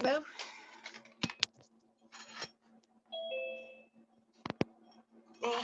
Well, yeah.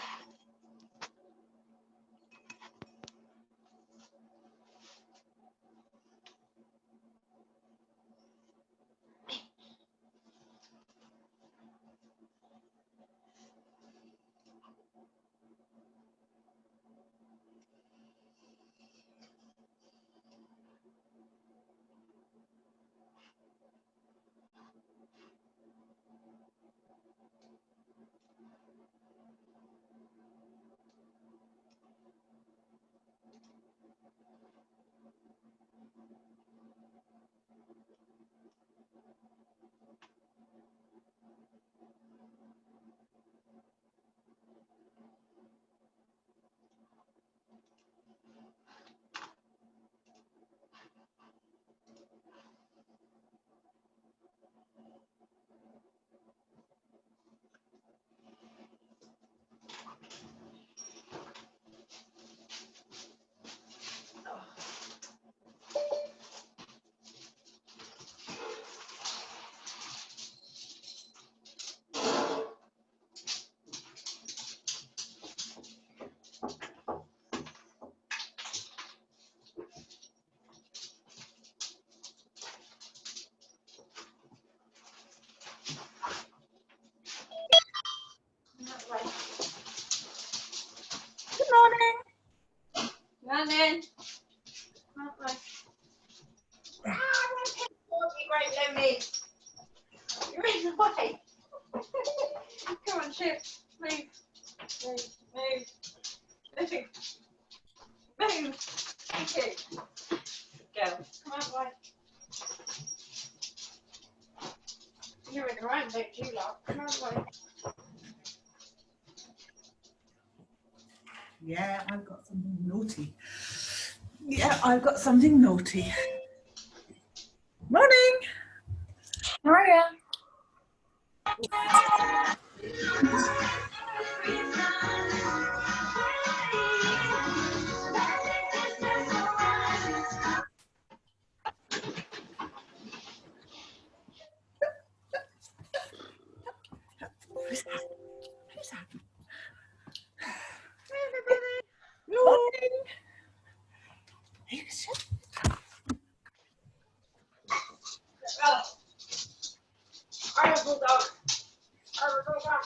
Good morning. Morning. Great Lemmy. You're in the way. Come on, Chip. Move. Move. Move. Move. Move. Thank you. Go. Come on, boy. You're in the right, don't you, lot? Come on, boy. Yeah, I've got something naughty. Yeah, I've got something naughty. Morning. Hiya. Who's that? Who's that? Everybody. Morning. Who's that? Oh. Horrible dog. Horrible dog.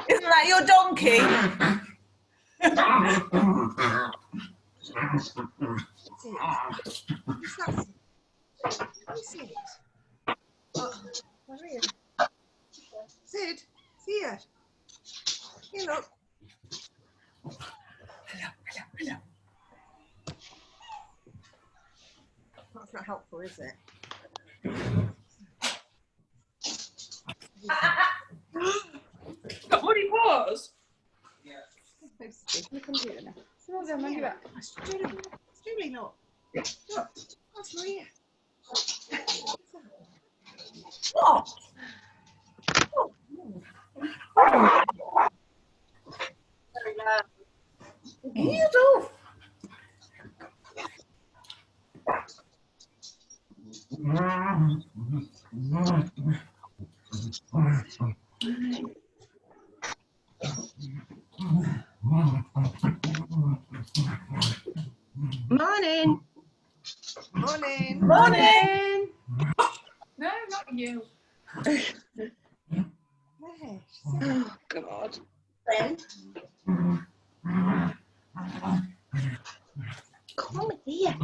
Isn't that your donkey? Sid, where are you? Sid, here. Here, look. Hello. That's not helpful, is it? But what he was? Look under here now. Julie, look. Look, that's Maria. What? Get off. Morning. Morning. Morning. No, not you. Yes. Oh, God. Ben. Come here.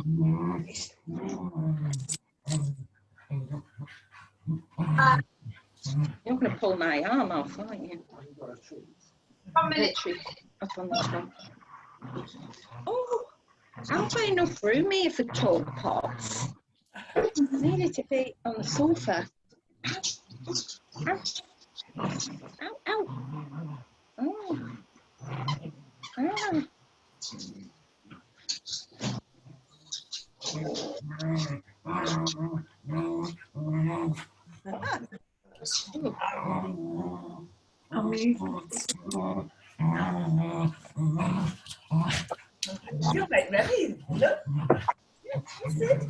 You're going to pull my arm off, aren't you? 1 minute. Literally up on the top. Oh, I've got enough room here for tall pots. I needed to be on the sofa. Ow. Ow, ow. Oh. Ah. You'll make ready. Look. Is it?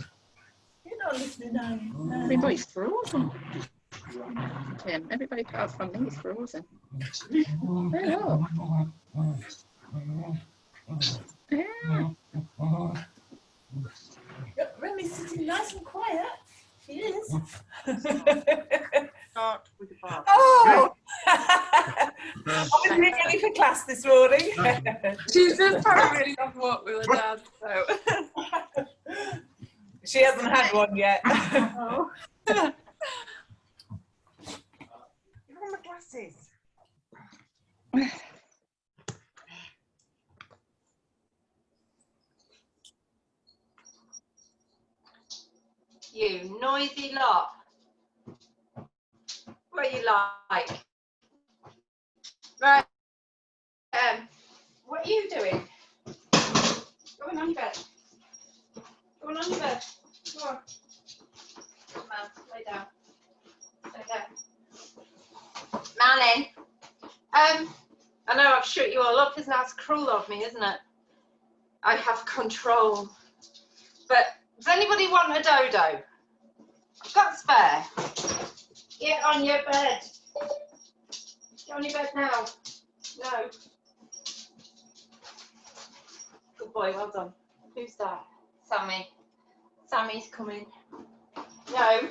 You're not listening, are you? No. Everybody's frozen. Everybody apart from me is frozen. Hello. Yeah. Look, Remy's sitting nice and quiet. She is. Start with the bar. Oh! I wasn't ready for class this morning. She's just had a really long walk with her dad, so. She hasn't had one yet. Oh. Give her my glasses. You noisy lot. What you like? Right. What are you doing? Go on your bed. Go on your bed. Go on. Come on, lay down. Lay down. Malin. I know I've shut you all up. Isn't that cruel of me, isn't it? I have control. But does anybody want a dodo? I've got spare. Get on your bed. Get on your bed now. No. Good boy, well done. Who's that? Sammy. Sammy's coming. No.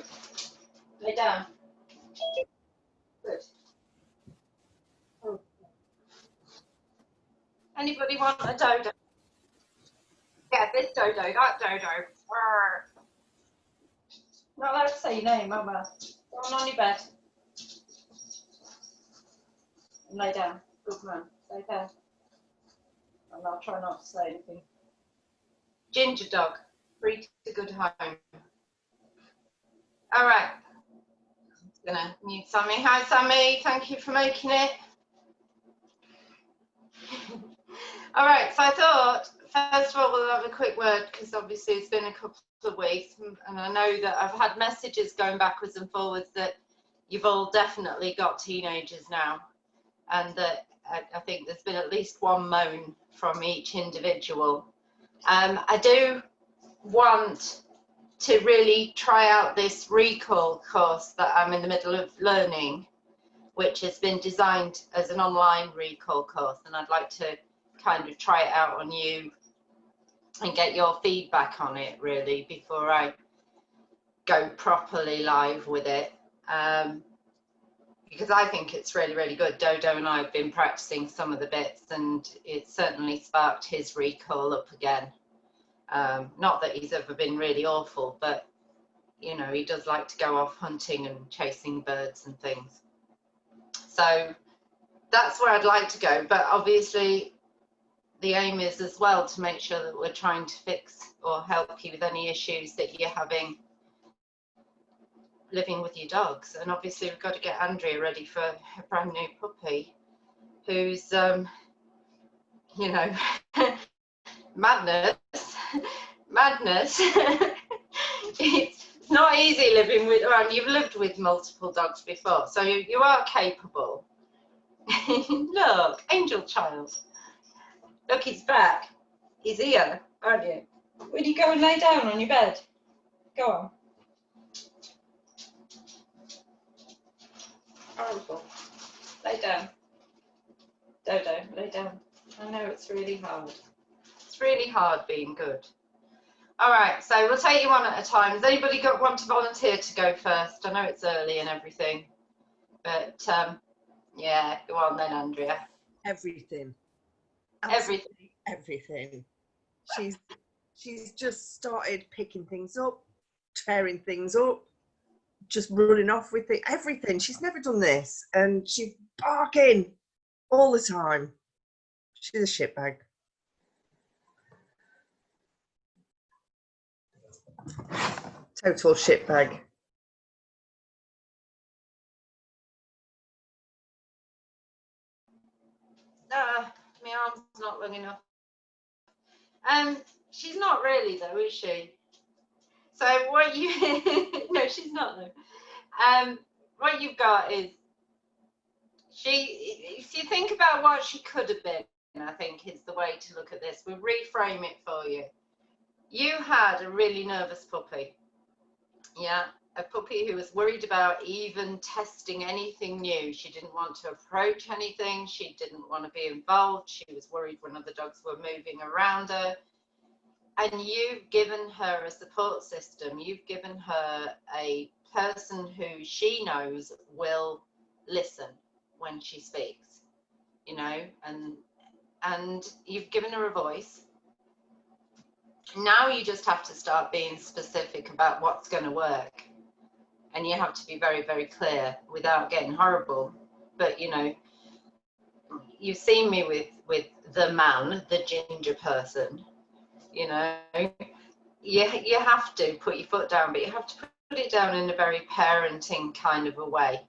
Lay down. Good. Oh. Anybody want a dodo? Yeah, this dodo, that dodo. Arr. Not allowed to say your name, Mama. Go on your bed. And lay down. Good man. Stay there. And I'll try not to say anything. Ginger dog. Free to good home. All right. I'm gonna mute Sammy. Hi, Sammy. Thank you for making it. All right. So I thought, first of all, we'll have a quick word because obviously it's been a couple of weeks, and I know that I've had messages going backwards and forwards that you've all definitely got teenagers now, and that I think there's been at least one moan from each individual. I do want to really try out this recall course that I'm in the middle of learning, which has been designed as an online recall course, and I'd like to kind of try it out on you and get your feedback on it really before I go properly live with it, because I think it's really, really good. Dodo and I have been practicing some of the bits, and it certainly sparked his recall up again. Not that he's ever been really awful, but you know, he does like to go off hunting and chasing birds and things. So that's where I'd like to go, but obviously the aim is as well to make sure that we're trying to fix or help you with any issues that you're having living with your dogs. And obviously we've got to get Andrea ready for a brand new puppy who's you know, madness. It's not easy living with, well, you've lived with multiple dogs before, so you are capable. Look, angel child. Look, he's back. He's here, aren't you? Will you go and lay down on your bed? Go on. Horrible. Lay down. Dodo, lay down. I know it's really hard. It's really hard being good. All right, so we'll take you one at a time. Has anybody want to volunteer to go first? I know it's early and everything, but yeah, go on then, Andrea. Everything. Everything. Everything. She's just started picking things up, tearing things up, just running off with it. Everything. She's never done this, and she's barking all the time. She's a shitbag. Total shitbag. My arm's not long enough. She's not really though, is she? So what you no, she's not though. What you've got is if you think about what she could have been, I think is the way to look at this. We'll reframe it for you. You had a really nervous puppy. Yeah, a puppy who was worried about even testing anything new. She didn't want to approach anything. She didn't want to be involved. She was worried when other dogs were moving around her. And you've given her a support system. You've given her a person who she knows will listen when she speaks, you know, and you've given her a voice. Now you just have to start being specific about what's going to work. And you have to be very, very clear without getting horrible. But, you know, you've seen me with the man, the ginger person, you know, you have to put your foot down, but you have to put it down in a very parenting kind of a way.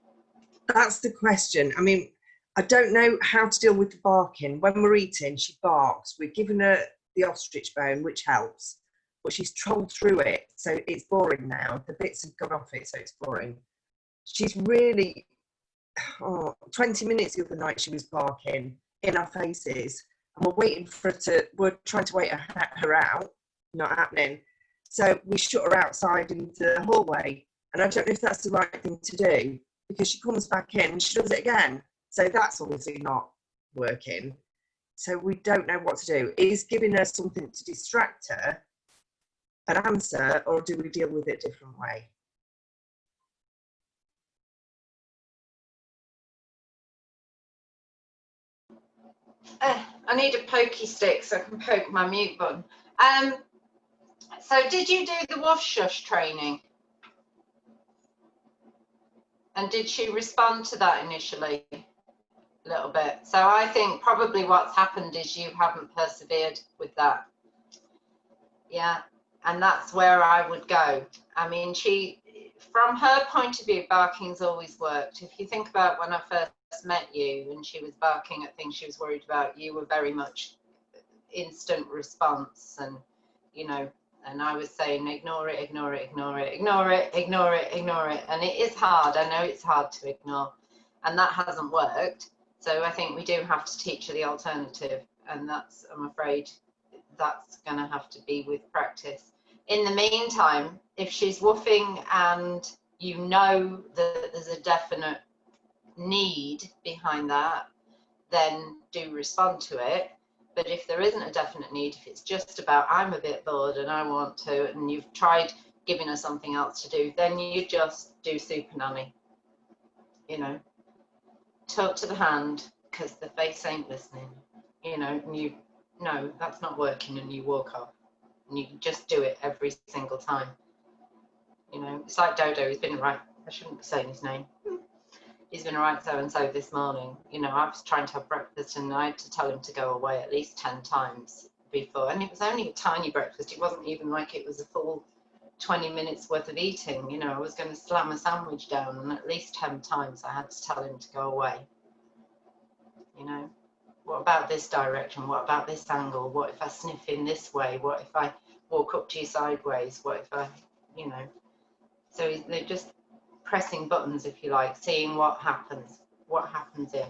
That's the question. I mean, I don't know how to deal with the barking. When we're eating, she barks. We're giving her the ostrich bone, which helps, but she's trolled through it, so it's boring now. The bits have gone off it, so it's boring. She's really, 20 minutes the other night she was barking in our faces, and we're trying to wait her out, not happening. So we shut her outside into the hallway, and I don't know if that's the right thing to do, because she comes back in and she does it again. So that's obviously not working. So we don't know what to do. Is giving her something to distract her an answer, or do we deal with it a different way? I need a pokey stick so I can poke my mute button. So did you do the woof shush training? And did she respond to that initially? A little bit. So I think probably what's happened is you haven't persevered with that. Yeah, and that's where I would go. I mean, from her point of view, barking's always worked. If you think about when I first met you and she was barking at things she was worried about, you were very much instant response, and you know, and I was saying ignore it, ignore it, ignore it, ignore it, ignore it, ignore it. And it is hard. I know it's hard to ignore, and that hasn't worked. So I think we do have to teach her the alternative, and that's, I'm afraid, that's going to have to be with practice. In the meantime, if she's woofing and you know that there's a definite need behind that, then do respond to it. But if there isn't a definite need, if it's just about I'm a bit bored and I want to, and you've tried giving her something else to do, then you just do super nanny. You know, talk to the hand because the face ain't listening. You know, and you know that's not working, and you walk off, and you just do it every single time. You know, it's like Dodo. He's been right. I shouldn't be saying his name. He's been right so-and-so this morning. You know, I was trying to have breakfast and I had to tell him to go away at least 10 times before. And it was only a tiny breakfast. It wasn't even like it was a full 20 minutes worth of eating. You know, I was going to slam a sandwich down, and at least 10 times I had to tell him to go away. You know, what about this direction? What about this angle? What if I sniff in this way? What if I walk up to you sideways? What if I, you know, so they're just pressing buttons, if you like, seeing what happens if.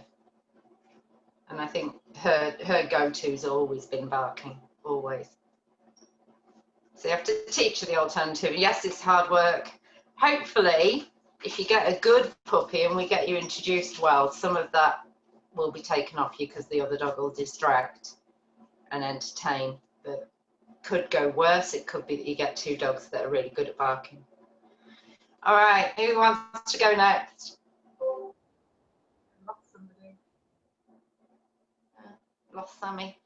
And I think her go-to's always been barking, always. So you have to teach her the alternative. Yes, it's hard work. Hopefully, if you get a good puppy and we get you introduced well, some of that will be taken off you because the other dog will distract and entertain. But could go worse. It could be that you get two dogs that are really good at barking. All right, who wants to go next? Lost somebody. Lost Sammy.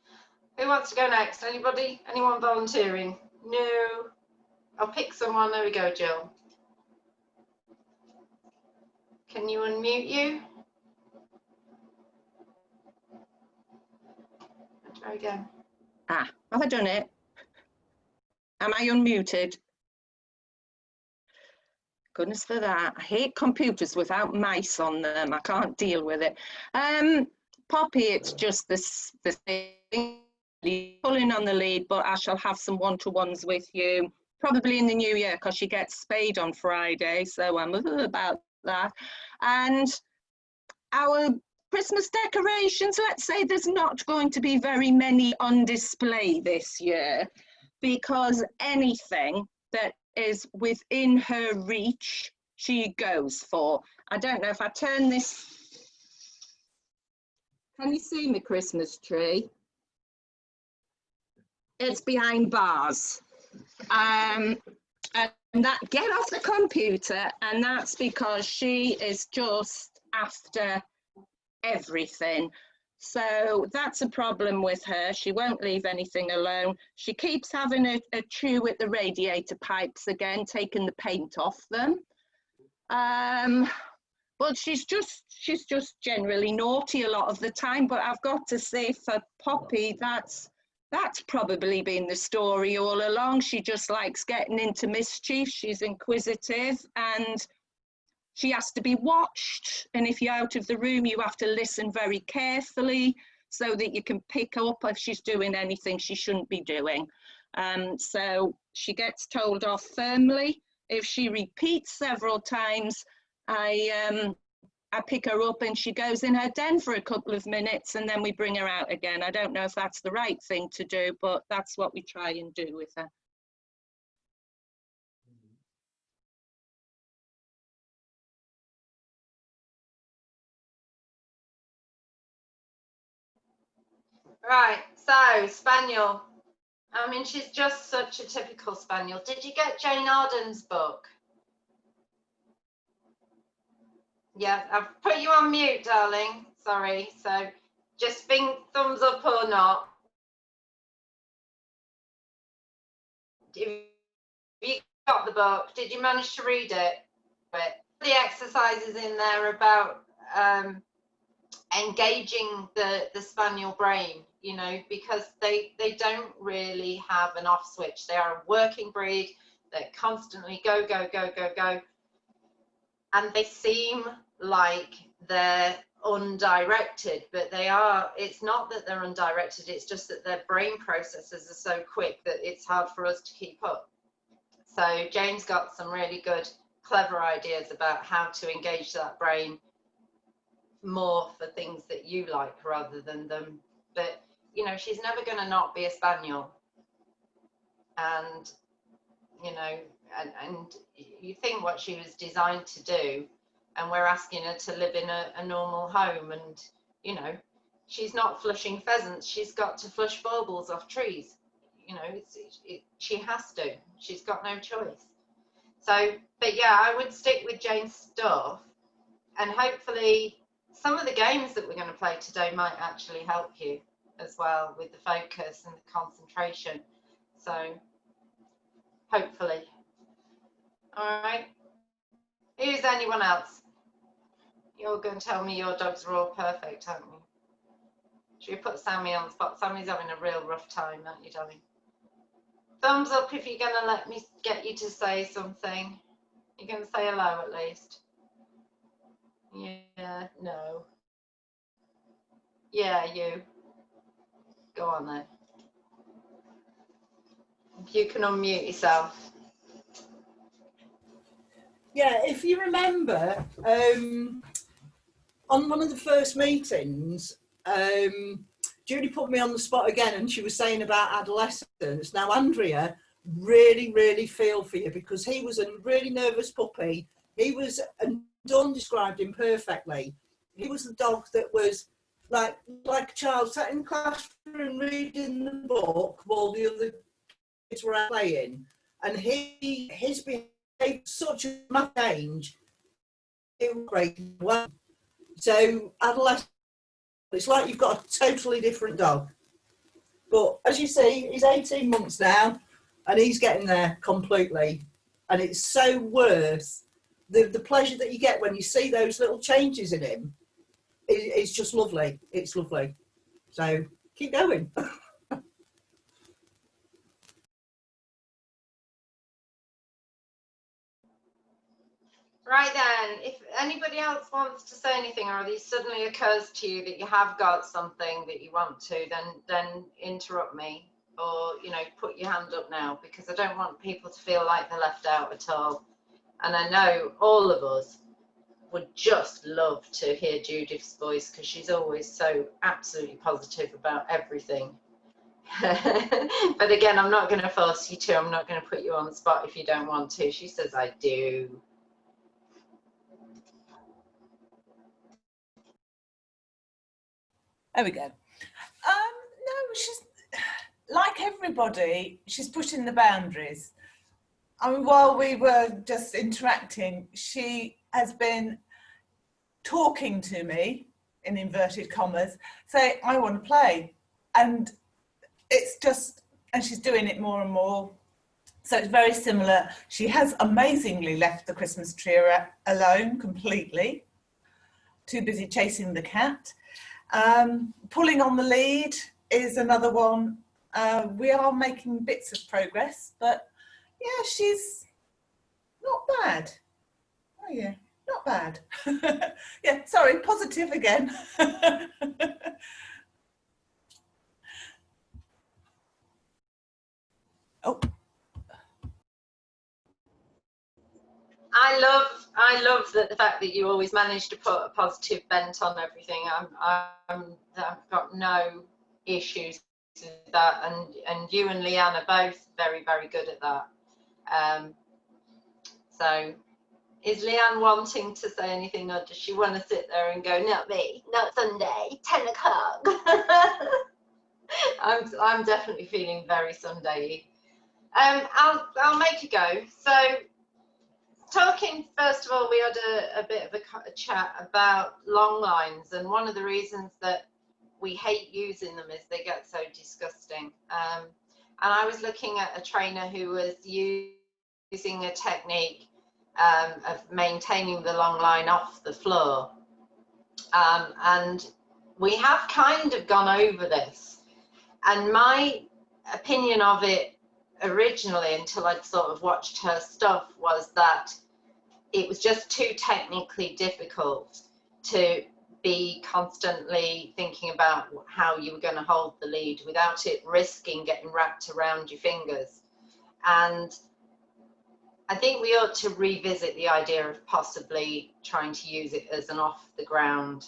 Who wants to go next? Anybody? Anyone volunteering? No. I'll pick someone. There we go, Jill. Can you unmute you? I'll try again. Have I done it? Am I unmuted? Goodness for that. I hate computers without mice on them. I can't deal with it. Poppy, it's just the thing, pulling on the lead, but I shall have some one-to-ones with you probably in the new year because she gets spayed on Friday, so I'm about that. And our Christmas decorations, let's say there's not going to be very many on display this year, because anything that is within her reach, she goes for. I don't know if I turn this. Can you see my Christmas tree? It's behind bars. And that, get off the computer, and that's because she is just after everything. So that's a problem with her. She won't leave anything alone. She keeps having a chew at the radiator pipes again, taking the paint off them. But she's just generally naughty a lot of the time. But I've got to say, for Poppy, that's probably been the story all along. She just likes getting into mischief. She's inquisitive, and she has to be watched. And if you're out of the room, you have to listen very carefully so that you can pick up if she's doing anything she shouldn't be doing. So she gets told off firmly. If she repeats several times, I pick her up and she goes in her den for a couple of minutes, and then we bring her out again. I don't know if that's the right thing to do, but that's what we try and do with her. Right, so Spaniel. I mean, she's just such a typical Spaniel. Did you get Jane Auden's book? Yeah, I've put you on mute, darling. Sorry. So just think thumbs up or not. If you got the book, did you manage to read it? But the exercises in there about engaging the spaniel brain, you know, because they don't really have an off switch. They are a working breed. They constantly go, and they seem like they're undirected, but they are. It's not that they're undirected, it's just that their brain processes are so quick that it's hard for us to keep up. So Jane's got some really good, clever ideas about how to engage that brain more for things that you like rather than them. But you know, she's never going to not be a spaniel, and you know, and you think what she was designed to do, and we're asking her to live in a normal home, and you know, she's not flushing pheasants, she's got to flush baubles off trees. You know, she has to, she's got no choice. So, but yeah, I would stick with Jane's stuff, and hopefully some of the games that we're going to play today might actually help you as well with the focus and the concentration. So hopefully. All right. Who's anyone else? You're going to tell me your dogs are all perfect, aren't you? Should we put Sammy on the spot? Sammy's having a real rough time, aren't you, darling? Thumbs up if you're going to let me get you to say something. You're going to say hello at least. Yeah, no. Yeah, you. Go on then. If you can unmute yourself. Yeah, if you remember, on one of the first meetings, Judy put me on the spot again, and she was saying about adolescence. Now, Andrea, really feel for you, because he was a really nervous puppy. He was, and Dawn described him perfectly. He was the dog that was like a child sat in the classroom reading the book while the other kids were out playing, and his behaviour such a massive change. It was great. Well, so adolescence, it's like you've got a totally different dog. But as you see, he's 18 months now, and he's getting there completely. And it's so worth the pleasure that you get when you see those little changes in him. It's just lovely. It's lovely. So keep going. Right then, if anybody else wants to say anything, or this suddenly occurs to you that you have got something that you want to, then interrupt me, or you know, put your hand up now, because I don't want people to feel like they're left out at all. And I know all of us would just love to hear Judith's voice, because she's always so absolutely positive about everything. But again, I'm not going to force you to. I'm not going to put you on the spot if you don't want to. She says I do. There we go. No, she's like everybody, she's pushing the boundaries. I mean, while we were just interacting, she has been talking to me, in inverted commas, say, I want to play. And it's just, and she's doing it more and more. So it's very similar. She has amazingly left the Christmas tree alone completely. Too busy chasing the cat. Pulling on the lead is another one. We are making bits of progress, but yeah, she's not bad. Oh yeah, not bad. Yeah, sorry, positive again. Oh. I love that the fact that you always manage to put a positive bent on everything. I've got no issues with that, and you and Leanne are both very, very good at that. So is Leanne wanting to say anything, or does she want to sit there and go, not me, not Sunday, 10 o'clock? I'm definitely feeling very Sunday-y. I'll make a go. So talking, first of all, we had a bit of a chat about long lines, and one of the reasons that we hate using them is they get so disgusting. And I was looking at a trainer who was using a technique of maintaining the long line off the floor. And we have kind of gone over this. And my opinion of it originally, until I'd sort of watched her stuff, was that it was just too technically difficult to be constantly thinking about how you were going to hold the lead without it risking getting wrapped around your fingers. And I think we ought to revisit the idea of possibly trying to use it as an off the ground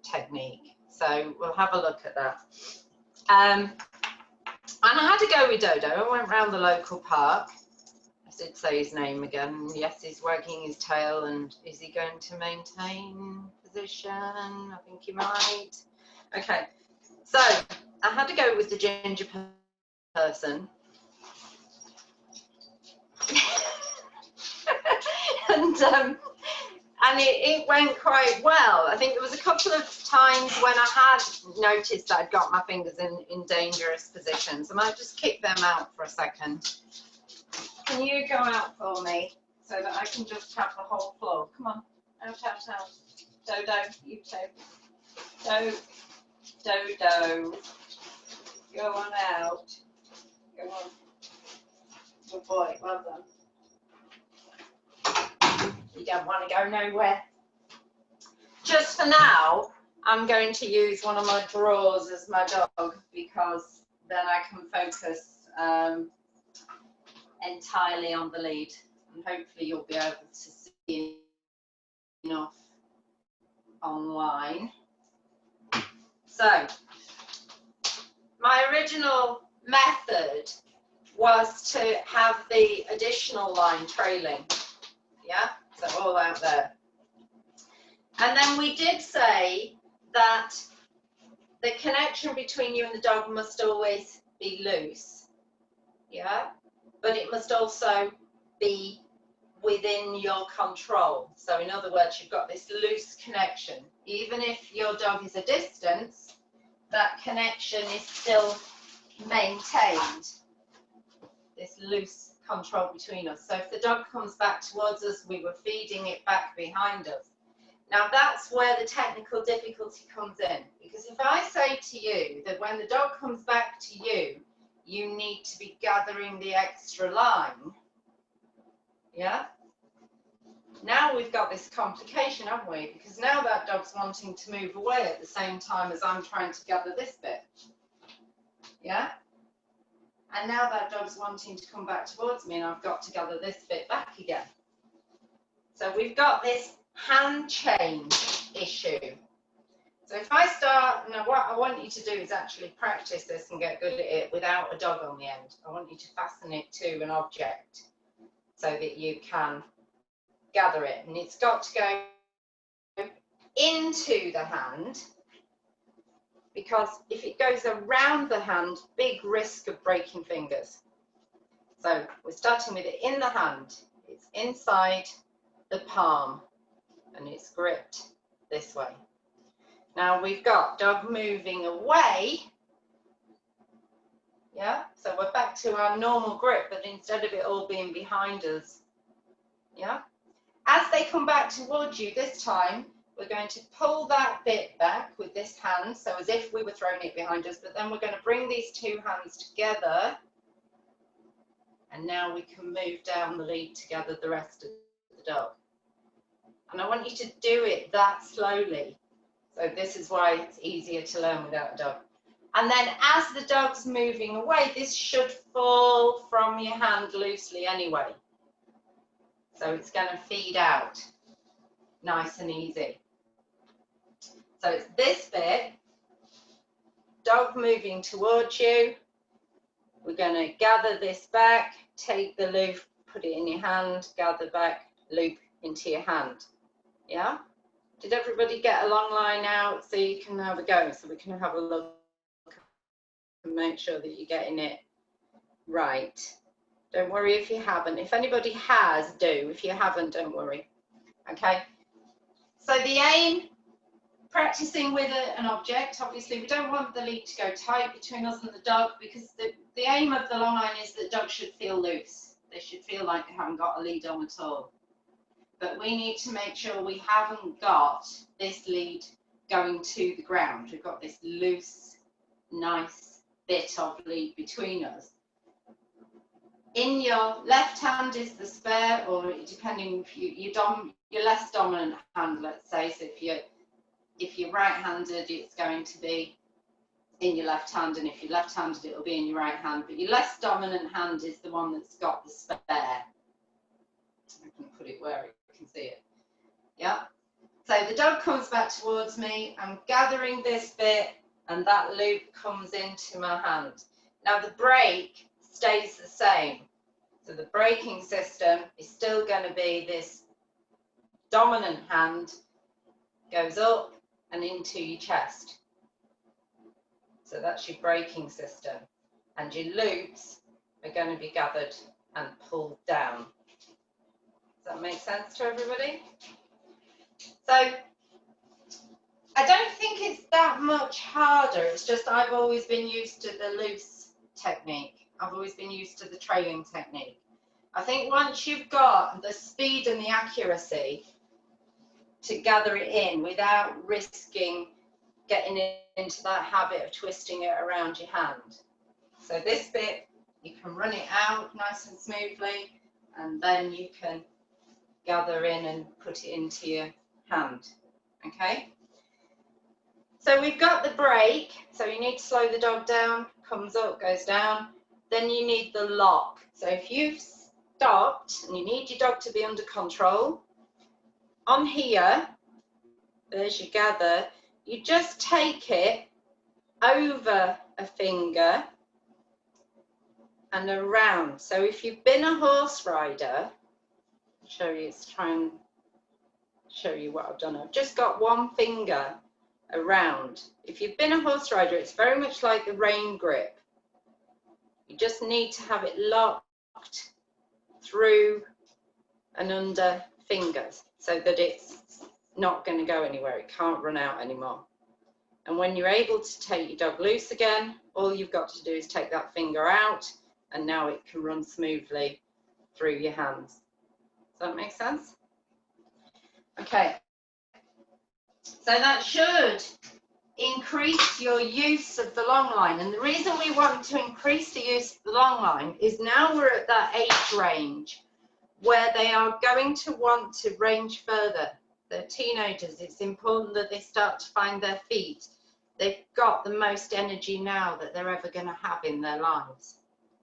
technique. So we'll have a look at that. And I had to go with Dodo. I went round the local park. I did say his name again. Yes, he's wagging his tail, and is he going to maintain position? I think he might. Okay, so I had to go with the ginger person. And it went quite well. I think there was a couple of times when I had noticed that I'd got my fingers in dangerous positions. I might just kick them out for a second. Can you go out for me so that I can just tap the whole floor? Come on, out. Dodo, you too. Dodo. Go on out. Go on. Good boy, well done. You don't want to go nowhere. Just for now, I'm going to use one of my drawers as my dog, because then I can focus entirely on the lead, and hopefully you'll be able to see enough online. So my original method was to have the additional line trailing, yeah, so all out there. And then we did say that the connection between you and the dog must always be loose, yeah, but it must also be within your control. So in other words, you've got this loose connection. Even if your dog is a distance, that connection is still maintained, this loose control between us. So if the dog comes back towards us, we were feeding it back behind us. Now that's where the technical difficulty comes in, because if I say to you that when the dog comes back to you, you need to be gathering the extra line, yeah? Now we've got this complication, haven't we? Because now that dog's wanting to move away at the same time as I'm trying to gather this bit, yeah? And now that dog's wanting to come back towards me, and I've got to gather this bit back again. So we've got this hand chain issue. So if I start, now what I want you to do is actually practice this and get good at it without a dog on the end. I want you to fasten it to an object so that you can gather it. And it's got to go into the hand, because if it goes around the hand, big risk of breaking fingers. So we're starting with it in the hand. It's inside the palm and it's gripped this way. Now we've got dog moving away. Yeah, so we're back to our normal grip, but instead of it all being behind us. Yeah, as they come back towards you this time, we're going to pull that bit back with this hand, so as if we were throwing it behind us, but then we're going to bring these two hands together, and now we can move down the lead to gather the rest of the dog. And I want you to do it that slowly. So this is why it's easier to learn without a dog. And then as the dog's moving away, this should fall from your hand loosely anyway. So it's going to feed out nice and easy. So it's this bit, dog moving towards you. We're going to gather this back, take the loop, put it in your hand, gather back, loop into your hand. Yeah? Did everybody get a long line out so you can have a go, so we can have a look and make sure that you're getting it right? Don't worry if you haven't. If anybody has, do. If you haven't, don't worry. Okay? So the aim, practicing with an object, obviously we don't want the lead to go tight between us and the dog, because the aim of the long line is that dogs should feel loose. They should feel like they haven't got a lead on at all. But we need to make sure we haven't got this lead going to the ground. We've got this loose, nice bit of lead between us. In your left hand is the spare, or depending if your less dominant hand, let's say. So if you're right-handed, it's going to be in your left hand, and if you're left-handed, it'll be in your right hand. But your less dominant hand is the one that's got the spare. I can put it where you can see it. Yeah. So the dog comes back towards me. I'm gathering this bit, and that loop comes into my hand. Now the brake stays the same. So the braking system is still going to be this dominant hand goes up and into your chest. So that's your braking system. And your loops are going to be gathered and pulled down. Does that make sense to everybody? So I don't think it's that much harder. It's just I've always been used to the loose technique. I've always been used to the trailing technique. I think once you've got the speed and the accuracy to gather it in without risking getting into that habit of twisting it around your hand. So this bit, you can run it out nice and smoothly, and then you can gather in and put it into your hand. Okay? So we've got the brake, so you need to slow the dog down, comes up, goes down. Then you need the lock. So if you've stopped and you need your dog to be under control, on here, there's your gather, you just take it over a finger and around. So if you've been a horse rider, I'll show you, let's try and show you what I've done. I've just got one finger around. If you've been a horse rider, it's very much like the rein grip. You just need to have it locked through and under fingers so that it's not going to go anywhere. It can't run out anymore. And when you're able to take your dog loose again, all you've got to do is take that finger out, and now it can run smoothly through your hands. Does that make sense? Okay. So that should increase your use of the long line. And the reason we want to increase the use of the long line is now we're at that age range where they are going to want to range further. They're teenagers. It's important that they start to find their feet. They've got the most energy now that they're ever going to have in their lives.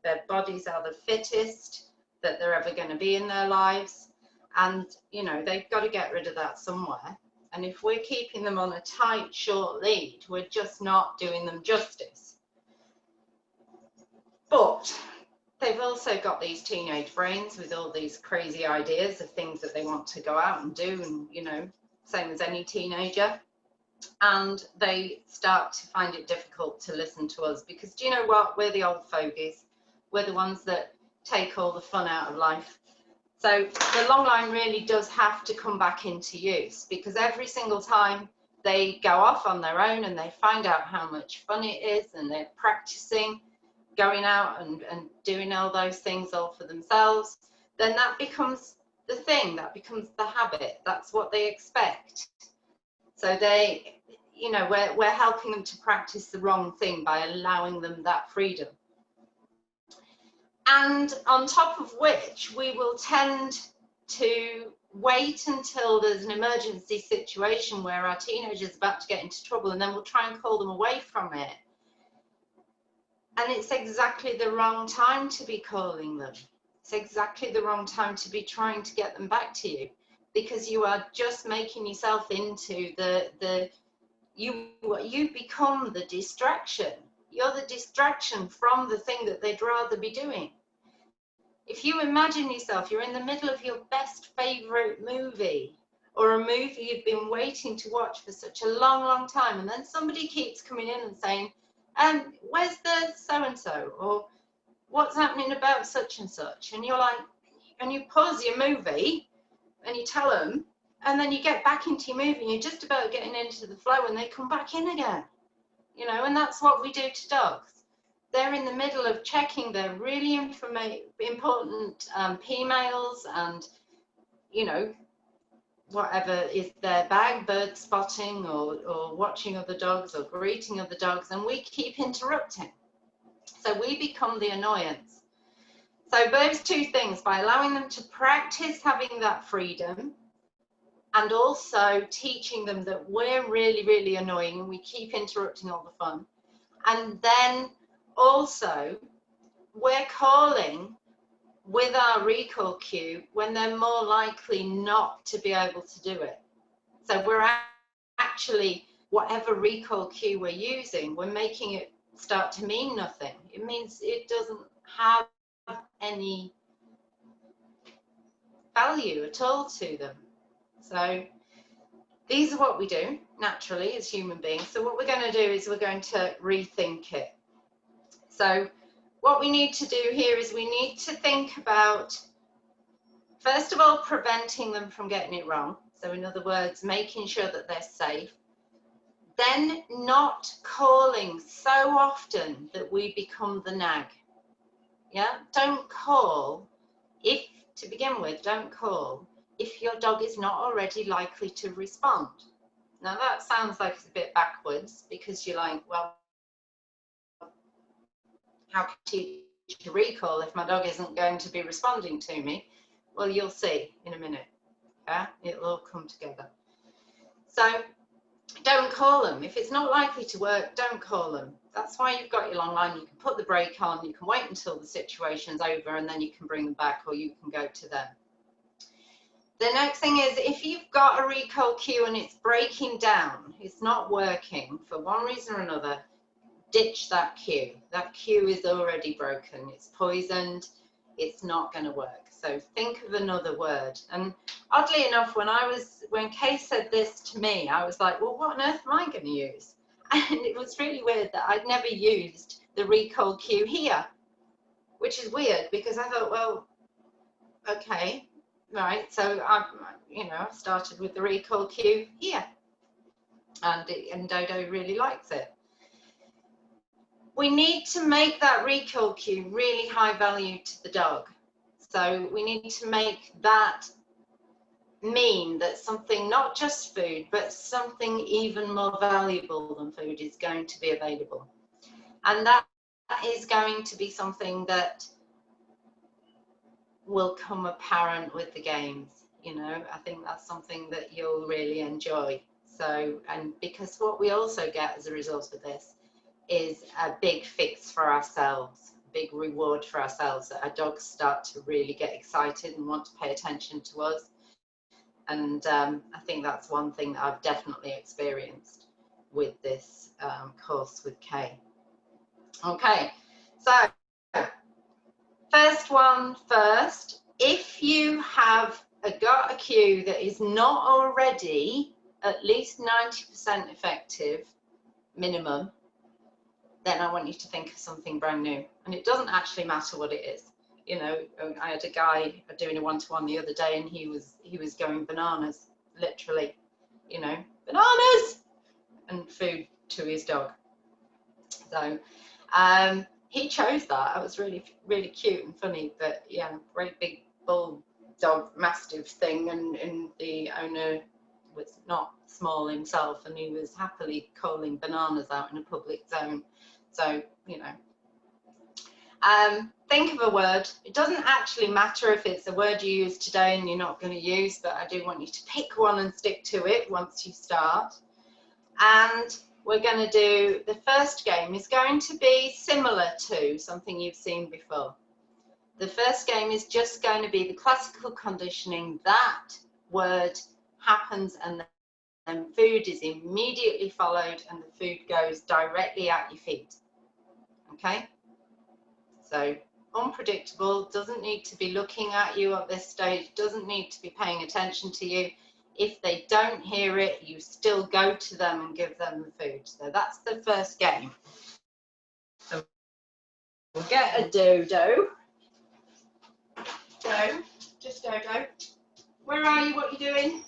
Their bodies are the fittest that they're ever going to be in their lives. And, you know, they've got to get rid of that somewhere. And if we're keeping them on a tight, short lead, we're just not doing them justice. But they've also got these teenage brains with all these crazy ideas of things that they want to go out and do, and, you know, same as any teenager. And they start to find it difficult to listen to us because, do you know what? We're the old fogies. We're the ones that take all the fun out of life. So the long line really does have to come back into use, because every single time they go off on their own and they find out how much fun it is, and they're practicing going out and doing all those things all for themselves, then that becomes the thing, that becomes the habit. That's what they expect. So they, you know, we're helping them to practice the wrong thing by allowing them that freedom. And on top of which, we will tend to wait until there's an emergency situation where our teenager's about to get into trouble, and then we'll try and call them away from it. And it's exactly the wrong time to be calling them. It's exactly the wrong time to be trying to get them back to you, because you are just making yourself into you become the distraction. You're the distraction from the thing that they'd rather be doing. If you imagine yourself, you're in the middle of your best favorite movie, or a movie you've been waiting to watch for such a long, long time, and then somebody keeps coming in and saying, where's the so-and-so, or what's happening about such and such, and you're like, and you pause your movie and you tell them, and then you get back into your movie and you're just about getting into the flow and they come back in again, you know. And that's what we do to dogs. They're in the middle of checking their really important P-mails and, you know, whatever is their bag, bird spotting, or watching other dogs or greeting other dogs, and we keep interrupting. So we become the annoyance. So those two things, by allowing them to practice having that freedom, and also teaching them that we're really, really annoying and we keep interrupting all the fun. And then also we're calling with our recall cue when they're more likely not to be able to do it. So we're actually, whatever recall cue we're using, we're making it start to mean nothing. It means it doesn't have any value at all to them. So these are what we do naturally as human beings. So what we're going to do is we're going to rethink it. So what we need to do here is we need to think about, first of all, preventing them from getting it wrong. So in other words, making sure that they're safe. Then not calling so often that we become the nag. Yeah, don't call if, to begin with, don't call if your dog is not already likely to respond. Now that sounds like it's a bit backwards, because you're like, well, how can I teach a recall if my dog isn't going to be responding to me? Well, you'll see in a minute. Yeah, it'll all come together. So don't call them. If it's not likely to work, don't call them. That's why you've got your long line. You can put the brake on, you can wait until the situation's over, and then you can bring them back, or you can go to them. The next thing is, if you've got a recall cue and it's breaking down, it's not working for one reason or another, ditch that cue. That cue is already broken. It's poisoned. It's not going to work. So think of another word. And oddly enough, when Kay said this to me, I was like, well, what on earth am I going to use? And it was really weird that I'd never used the recall cue here, which is weird, because I thought, well, okay, right. So I started with the recall cue here, and Dodo really likes it. We need to make that recall cue really high value to the dog. So we need to make that mean that something, not just food, but something even more valuable than food is going to be available. And that is going to be something that will come apparent with the games. You know, I think that's something that you'll really enjoy. So, and because what we also get as a result of this is a big fix for ourselves, a big reward for ourselves, that our dogs start to really get excited and want to pay attention to us. And I think that's one thing that I've definitely experienced with this course with Kay. Okay, so first one first. If you have got a cue that is not already at least 90% effective minimum, then I want you to think of something brand new. And it doesn't actually matter what it is. You know, I had a guy doing a one-to-one the other day, and he was going bananas, literally, you know, bananas and food to his dog. So he chose that. It was really, really cute and funny. But yeah, great big bulldog mastiff thing, and the owner was not small himself, and he was happily calling bananas out in a public zone. So, you know, think of a word. It doesn't actually matter if it's a word you use today and you're not going to use, but I do want you to pick one and stick to it once you start. And we're going to do, the first game is going to be similar to something you've seen before. The first game is just going to be the classical conditioning. That word happens and then food is immediately followed, and the food goes directly at your feet. Okay? So unpredictable, doesn't need to be looking at you at this stage, doesn't need to be paying attention to you. If they don't hear it, you still go to them and give them the food. So that's the first game. So we'll get a dodo. Do, just dodo. Where are you? What are you doing?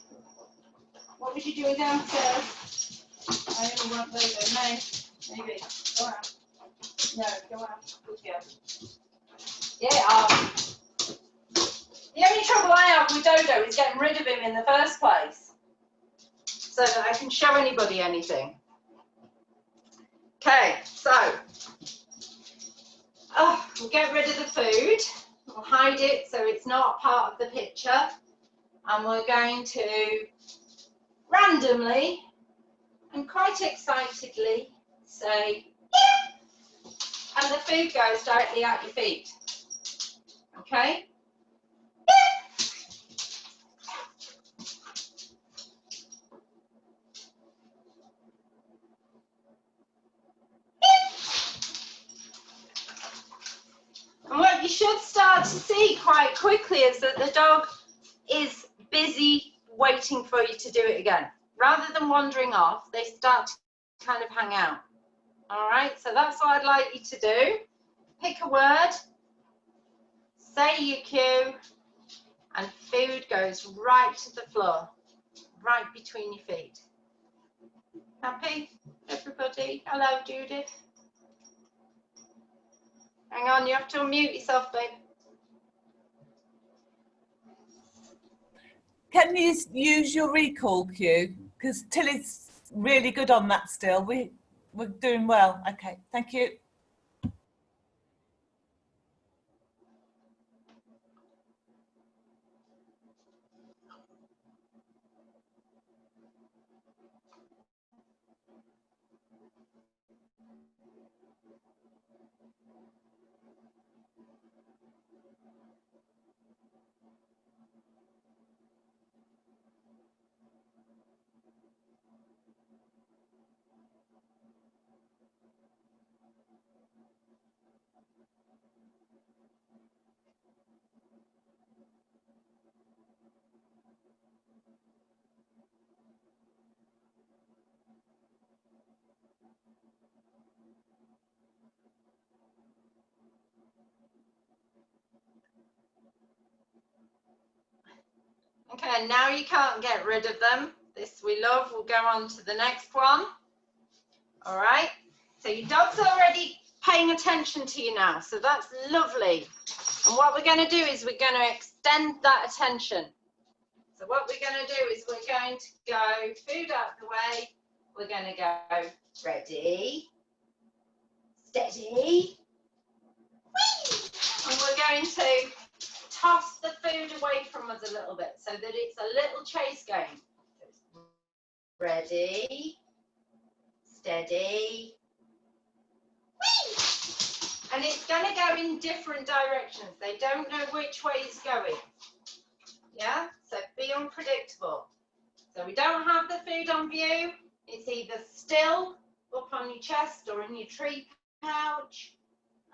What was you doing downstairs? I only want dodo. No, maybe. Go out. No, go out. Good girl. Yeah. The only trouble I have with Dodo is getting rid of him in the first place, so that I can show anybody anything. Okay, so we'll get rid of the food. We'll hide it so it's not part of the picture, and we're going to randomly and quite excitedly say, and the food goes directly at your feet. Okay? And what you should start to see quite quickly is that the dog is busy waiting for you to do it again. Rather than wandering off, they start to kind of hang out. All right, so that's what I'd like you to do. Pick a word, say your cue, and food goes right to the floor, right between your feet. Happy, everybody? Hello, Judith. Hang on, you have to unmute yourself, babe. Can you use your recall cue? Because Tilly's really good on that still. We're doing well. Okay, thank you. Okay, now you can't get rid of them. This we love. We'll go on to the next one. All right, so your dog's already paying attention to you now, so that's lovely. And what we're going to do is we're going to extend that attention. So what we're going to do is we're going to go food out the way. We're going to go ready, steady, whee! And we're going to toss the food away from us a little bit so that it's a little chase game. Ready, steady, whee! And it's going to go in different directions. They don't know which way it's going. Yeah, so be unpredictable. So we don't have the food on view. It's either still up on your chest or in your tree pouch.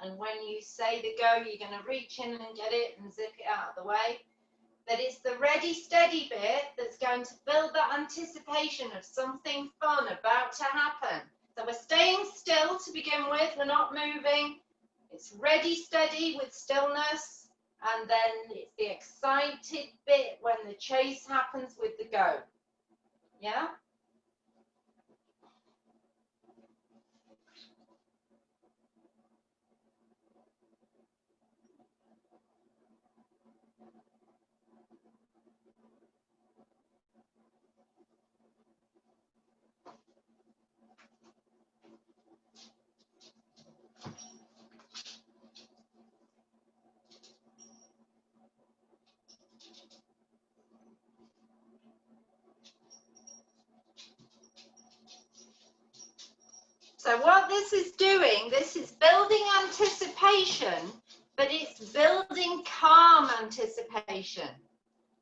And when you say the go, you're going to reach in and get it and zip it out of the way. But it's the ready, steady bit that's going to build that anticipation of something fun about to happen. So we're staying still to begin with. We're not moving. It's ready, steady with stillness. And then it's the excited bit when the chase happens with the go. Yeah? So what this is doing, this is building anticipation, but it's building calm anticipation.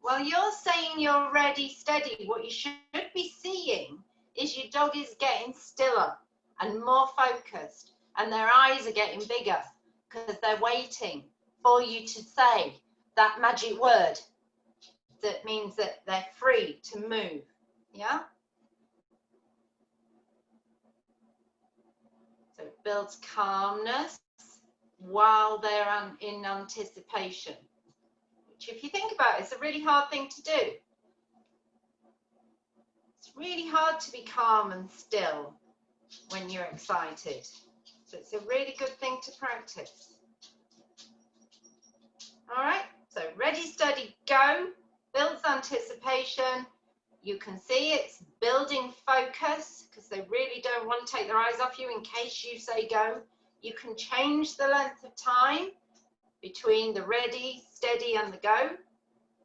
While you're saying you're ready, steady, what you should be seeing is your dog is getting stiller and more focused, and their eyes are getting bigger because they're waiting for you to say that magic word that means that they're free to move. Yeah? So it builds calmness while they're in anticipation, which if you think about it, it's a really hard thing to do. It's really hard to be calm and still when you're excited. So it's a really good thing to practice. All right, so ready, steady, go, builds anticipation. You can see it's building focus because they really don't want to take their eyes off you in case you say go. You can change the length of time between the ready, steady and the go.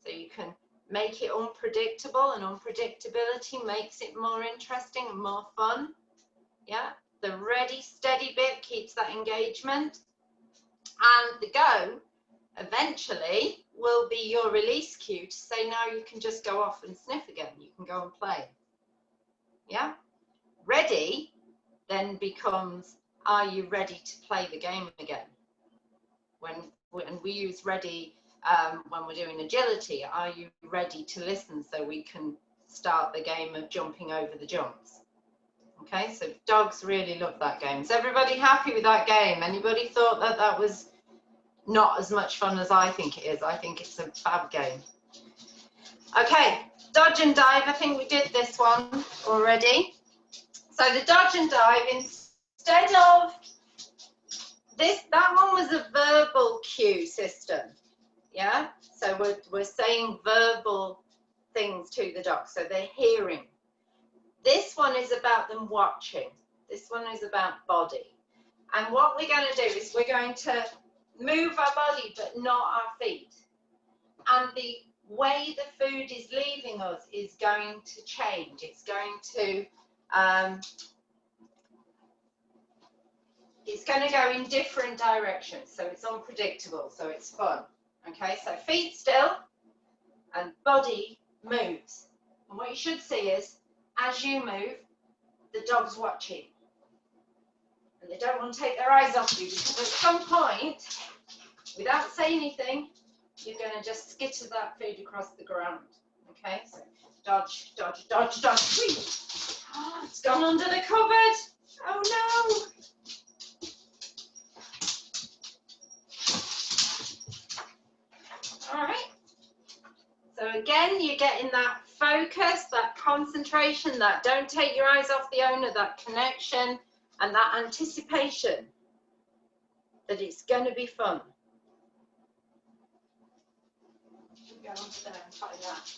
So you can make it unpredictable, and unpredictability makes it more interesting and more fun. Yeah, the ready, steady bit keeps that engagement. And the go eventually will be your release cue to say now you can just go off and sniff again. You can go and play. Yeah. Ready then becomes, are you ready to play the game again? When we use ready when we're doing agility, are you ready to listen so we can start the game of jumping over the jumps? Okay, so dogs really love that game. Is everybody happy with that game? Anybody thought that that was not as much fun as I think it is? I think it's a fab game. Okay, dodge and dive. I think we did this one already. So the dodge and dive, instead of this, that one was a verbal cue system. Yeah, so we're saying verbal things to the dog, so they're hearing. This one is about them watching. This one is about body. And what we're going to do is we're going to move our body, but not our feet. And the way the food is leaving us is going to change. It's going to go in different directions. So it's unpredictable. So it's fun. Okay, so feet still and body moves. And what you should see is, as you move, the dog's watching. And they don't want to take their eyes off you, because at some point, without saying anything, you're going to just skitter that food across the ground. Okay, so dodge, dodge, dodge, dodge. Oh, it's gone under the cupboard. Oh no. All right. So again, you're getting that focus, that concentration, that don't take your eyes off the owner, that connection, and that anticipation that it's going to be fun. Go on to there and find that.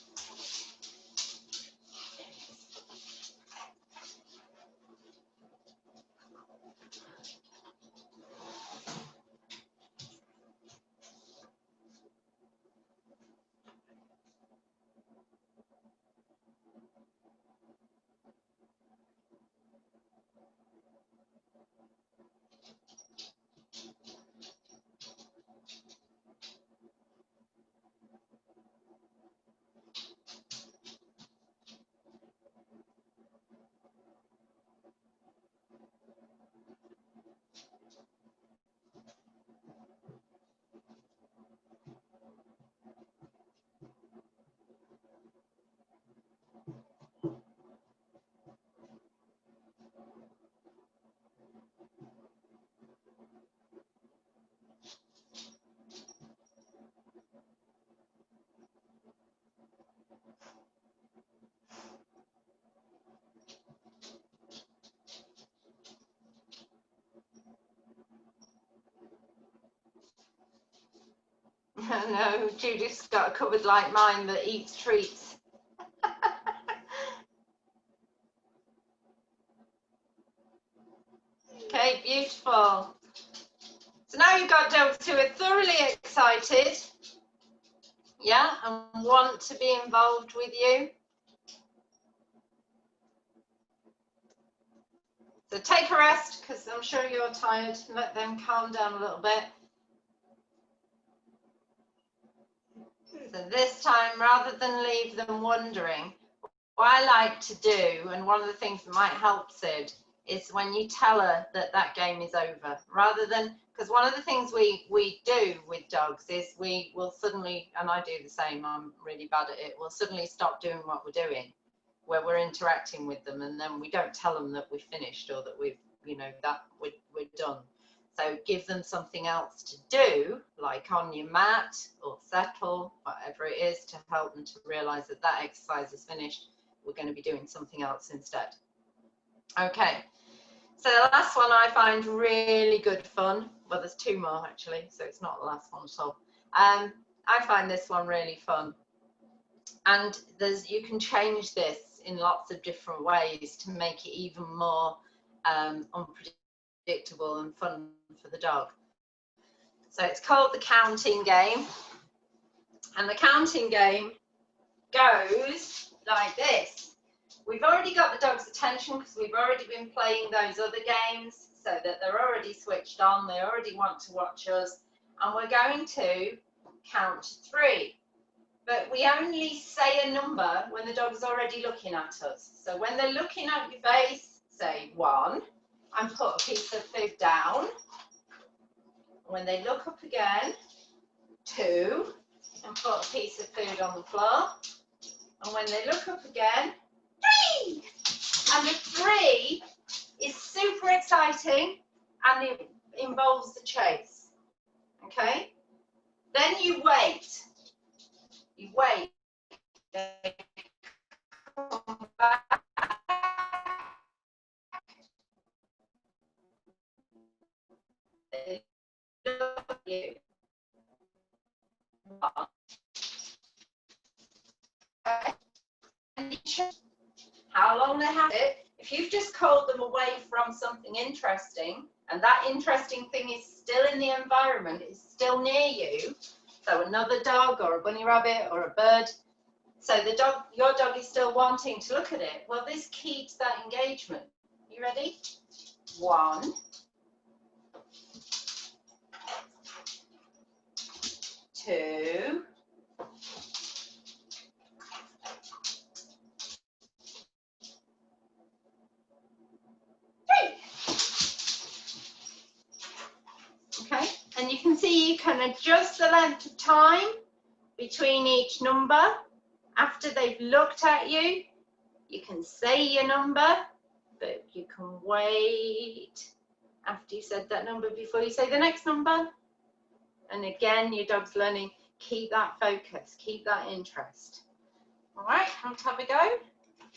No, Judith's got a cupboard like mine that eats treats. Okay, beautiful. So now you've got dogs who are thoroughly excited, yeah, and want to be involved with you. So take a rest, because I'm sure you're tired. Let them calm down a little bit. So this time, rather than leave them wondering, what I like to do, and one of the things that might help Sid, is when you tell her that that game is over, rather than, because one of the things we do with dogs is we will suddenly, and I do the same, I'm really bad at it, we'll suddenly stop doing what we're doing, where we're interacting with them, and then we don't tell them that we've finished or that we've, you know, that we're done. So give them something else to do, like on your mat or settle, whatever it is, to help them to realize that that exercise is finished. We're going to be doing something else instead. Okay, so the last one I find really good fun. Well, there's two more actually, so it's not the last one at all. I find this one really fun. And you can change this in lots of different ways to make it even more unpredictable and fun for the dog. So it's called the counting game. And the counting game goes like this. We've already got the dog's attention because we've already been playing those other games, so that they're already switched on, they already want to watch us, and we're going to count to 3. But we only say a number when the dog's already looking at us. So when they're looking at your face, say 1, and put a piece of food down. When they look up again, 2, and put a piece of food on the floor. And when they look up again, 3! And the 3 is super exciting, and it involves the chase. Okay? Then you wait. You wait. They come back. They look at you. Okay. And you check how long they have it. If you've just called them away from something interesting, and that interesting thing is still in the environment, it's still near you, so another dog or a bunny rabbit or a bird, so your dog is still wanting to look at it, well, this keeps that engagement. You ready? 1, 2, 3. Okay, and you can see you can adjust the length of time between each number. After they've looked at you, you can say your number, but you can wait after you said that number before you say the next number. And again, your dog's learning, keep that focus, keep that interest. All right, let's have a go.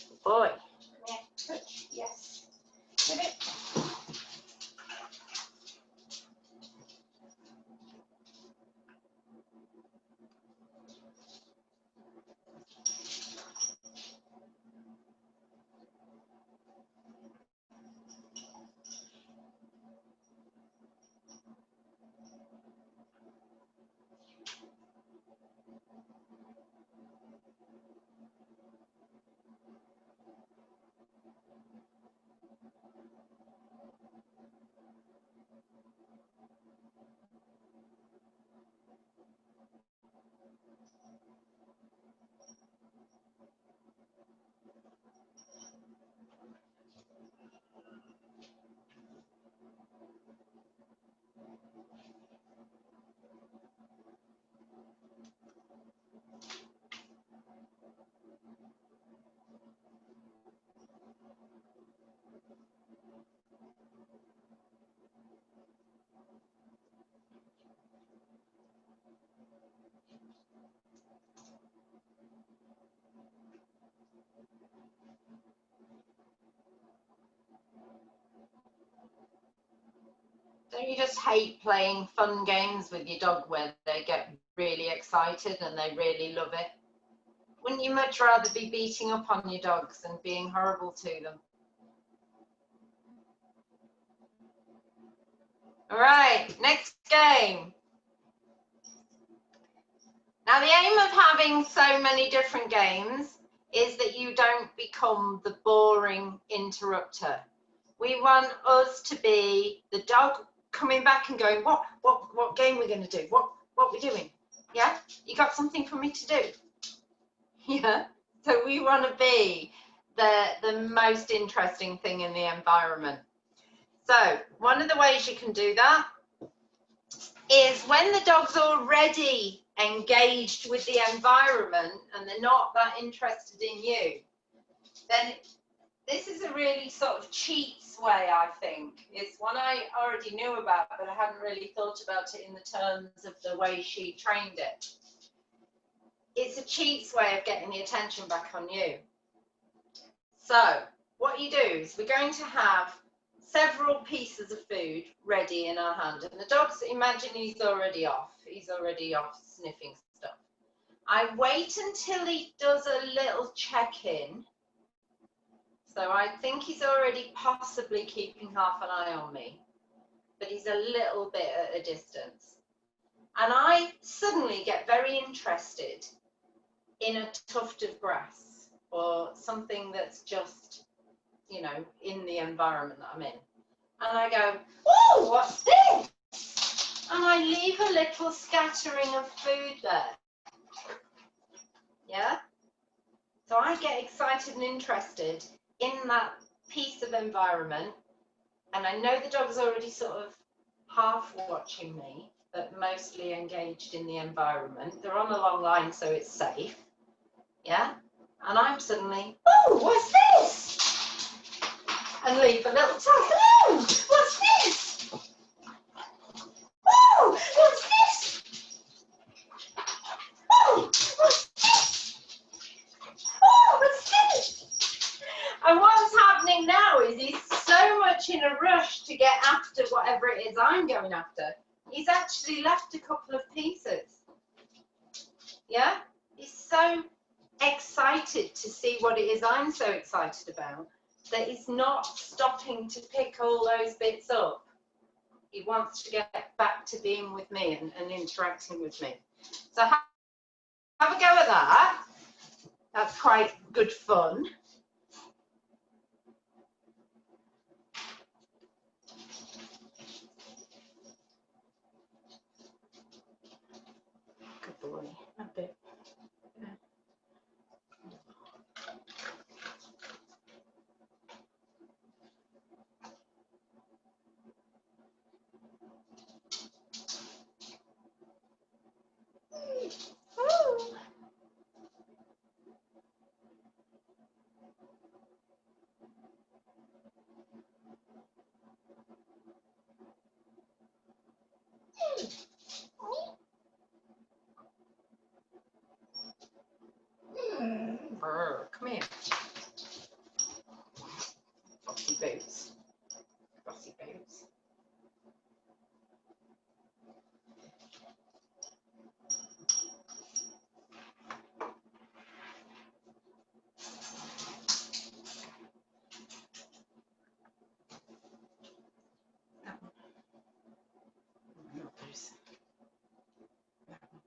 Good boy. Yeah, touch, yes. Give it. Don't you just hate playing fun games with your dog where they get really excited and they really love it? Wouldn't you much rather be beating up on your dogs and being horrible to them? All right, next game. Now, the aim of having so many different games is that you don't become the boring interrupter. We want us to be the dog coming back and going, what game we're going to do? What we're doing? Yeah, you got something for me to do? Yeah. So we want to be the most interesting thing in the environment. So one of the ways you can do that is when the dog's already engaged with the environment and they're not that interested in you, then this is a really sort of cheats way, I think. It's one I already knew about, but I hadn't really thought about it in the terms of the way she trained it. It's a cheats way of getting the attention back on you. So what you do is we're going to have several pieces of food ready in our hand, and the dog's, imagine he's already off sniffing stuff. I wait until he does a little check-in. So I think he's already possibly keeping half an eye on me, but he's a little bit at a distance. And I suddenly get very interested in a tuft of grass or something that's just, you know, in the environment that I'm in. And I go, oh, what's this? And I leave a little scattering of food there. Yeah? So I get excited and interested in that piece of environment, and I know the dog's already sort of half watching me, but mostly engaged in the environment. They're on a long line, so it's safe. Yeah? And I'm suddenly, oh, what's this? And leave a little tag. Oh, what's this? Oh, what's this? Oh, what's this? Oh, what's this? And what's happening now is he's so much in a rush to get after whatever it is I'm going after. He's actually left a couple of pieces. Yeah? He's so excited to see what it is I'm so excited about that he's not stopping to pick all those bits up. He wants to get back to being with me and interacting with me. So have a go at that. That's quite good fun. Good boy. A bit. Ooh. Brr, come here. Bossy boots. Bossy boots. That one. Not those. That one.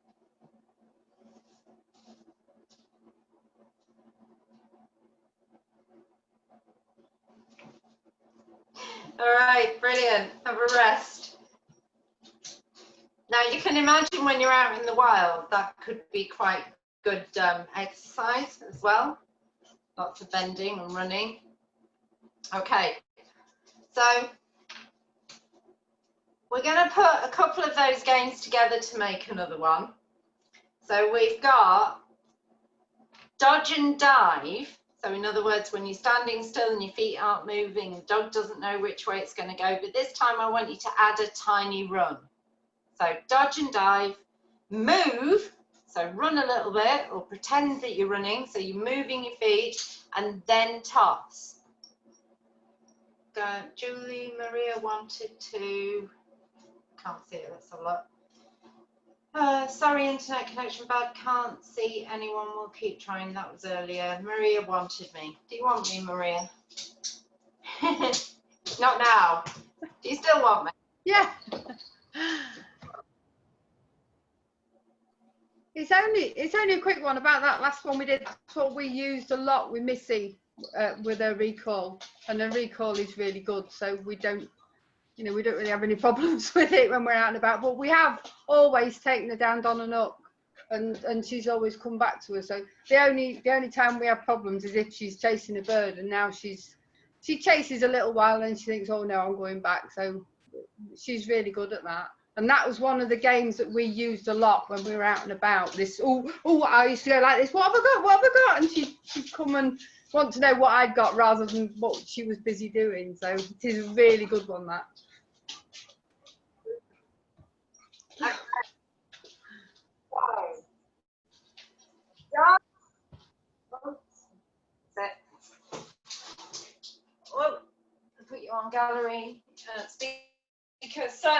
All right, brilliant. Have a rest. Now you can imagine when you're out in the wild, that could be quite good exercise as well. Lots of bending and running. Okay, so we're going to put a couple of those games together to make another one. So we've got dodge and dive. So in other words, when you're standing still and your feet aren't moving, the dog doesn't know which way it's going to go. But this time I want you to add a tiny run. So dodge and dive, move. So run a little bit or pretend that you're running. So you're moving your feet and then toss. Julie Maria wanted to can't see it, that's a lot. Sorry, internet connection bad, can't see anyone, we'll keep trying. That was earlier. Maria wanted me. Do you want me, Maria? Not now. Do you still want me? Yeah. It's only a quick one about that last one we did. That's what we used a lot with Missy with her recall, and her recall is really good. So we don't really have any problems with it when we're out and about. But we have always taken her down Don and up, and she's always come back to us. So the only time we have problems is if she's chasing a bird, and now she chases a little while and she thinks, oh no, I'm going back. So she's really good at that. And that was one of the games that we used a lot when we were out and about. This, I used to go like this, what have I got? And she'd come and want to know what I'd got rather than what she was busy doing. So it is a really good one, that. Well, I'll put you on gallery speaker. So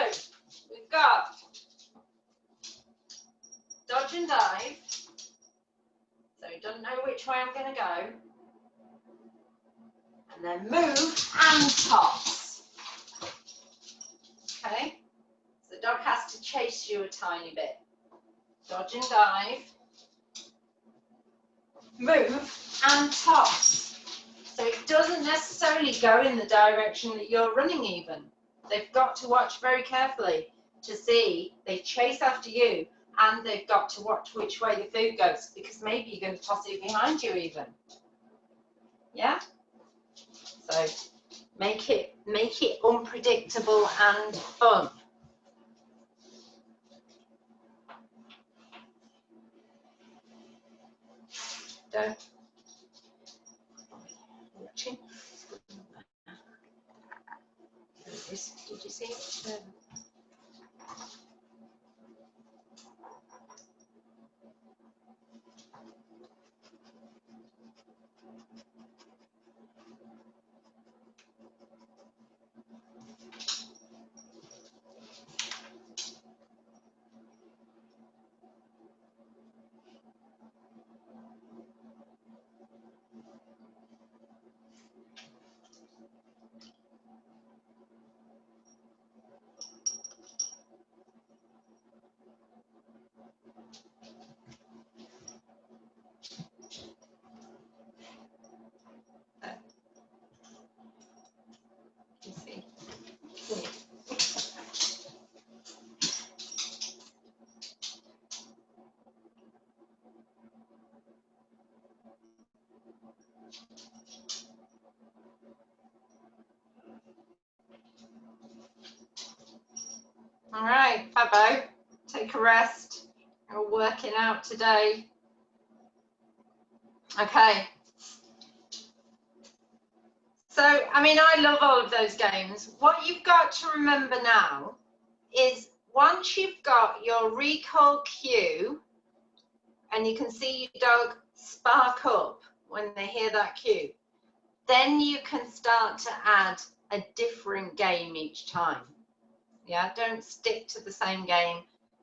we've got dodge and dive. So he doesn't know which way I'm going to go. And then move and toss. Okay? So the dog has to chase you a tiny bit. Dodge and dive. Move and toss. So it doesn't necessarily go in the direction that you're running even. They've got to watch very carefully to see they chase after you, and they've got to watch which way the food goes, because maybe you're going to toss it behind you even. Yeah? So make it unpredictable and fun. Don't. Watching. Did you see it? You see. All right, Fabo, take a rest. You're working out today. Okay. So, I mean, I love all of those games. What you've got to remember now is once you've got your recall cue, and you can see your dog spark up when they hear that cue, then you can start to add a different game each time. Yeah, don't stick to the same game.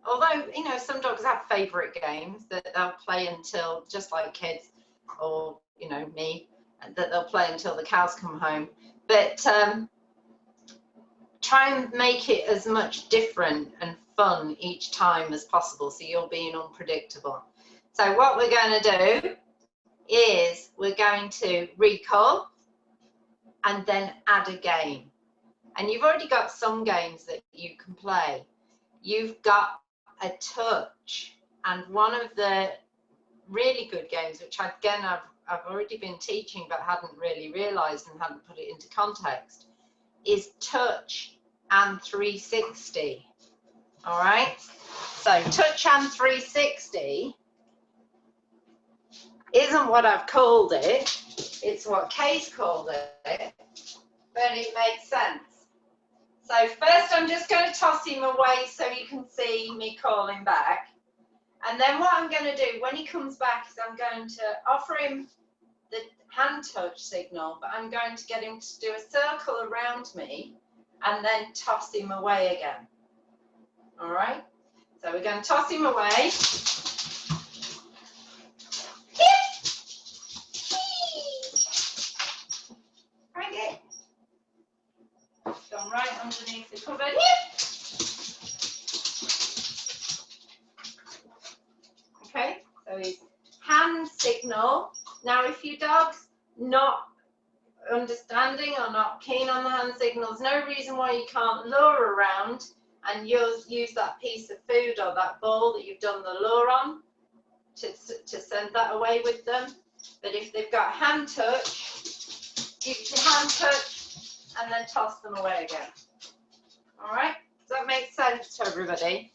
Although, you know, some dogs have favorite games that they'll play until, just like kids or, you know, me, that they'll play until the cows come home. But try and make it as much different and fun each time as possible, so you're being unpredictable. So what we're going to do is we're going to recall and then add a game. And you've already got some games that you can play. You've got a touch, and one of the really good games, which again I've already been teaching but hadn't really realized and hadn't put it into context, is touch and 360. All right, so touch and 360 isn't what I've called it, it's what Kay's called it, but it makes sense. So first I'm just going to toss him away so you can see me calling back. And then what I'm going to do when he comes back is I'm going to offer him the hand touch signal, but I'm going to get him to do a circle around me and then toss him away again. All right. So we're going to toss him away. Frankie. Gone right underneath the cupboard. Okay, so his hand signal. Now, if your dog's not understanding or not keen on the hand signals, no reason why you can't lure around and use that piece of food or that ball that you've done the lure on to send that away with them. But if they've got hand touch, give it your hand touch and then toss them away again. All right, does that make sense to everybody?